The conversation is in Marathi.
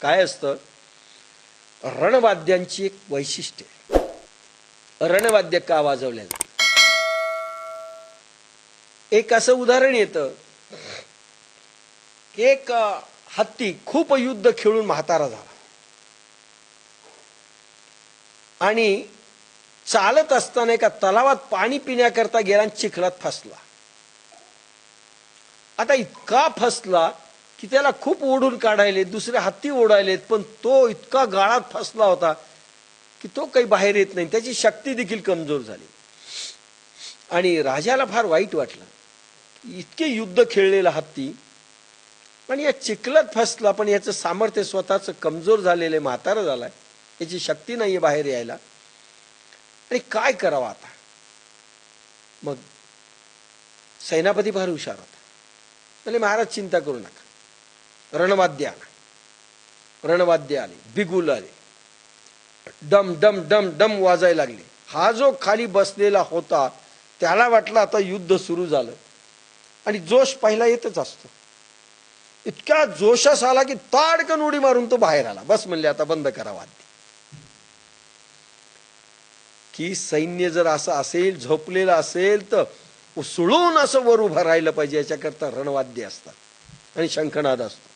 काय असतं, रणवाद्यांची एक वैशिष्ट्य आहे. रणवाद्य का वाजवल्या जातात? एक असं उदाहरण येतं, एक हत्ती खूप युद्ध खेळून म्हातारा झाला आणि चालत असताना एका तलावात पाणी पिण्याकरता गेला आणि चिखलात फसला. आता इतका फसला की त्याला खूप ओढून काढायले, दुसरे हत्ती ओढायलेत, पण तो इतका गाळात फसला होता की तो काही बाहेर येत नाही. त्याची शक्ती देखील कमजोर झाली आणि राजाला फार वाईट वाटलं. इतके युद्ध खेळलेला हत्ती पण या चिखलात फसला, पण याचं सामर्थ्य स्वतःच कमजोर झालेले, म्हातारा झालाय, याची शक्ती नाहीये बाहेर यायला, आणि काय करावं आता? मग सेनापती फार हुशार होता. म्हणजे महाराज चिंता करू नका, रणवाद्य आणा. रणवाद्य आले, बिगुल आले, डम डम डम डम वाजायला लागले. हा जो खाली बसलेला होता त्याला वाटलं आता युद्ध सुरू झालं, आणि जोश पहिला येतच असतो. इतक्या जोशास आला की ताडकन उडी मारून तो बाहेर आला. बस म्हणले आता बंद करा वाद्य. की सैन्य जर असं असेल, झोपलेलं असेल, तर उसळून असं वर उभं राहिलं पाहिजे. याच्याकरता रणवाद्य असतात आणि शंखनाद असतो.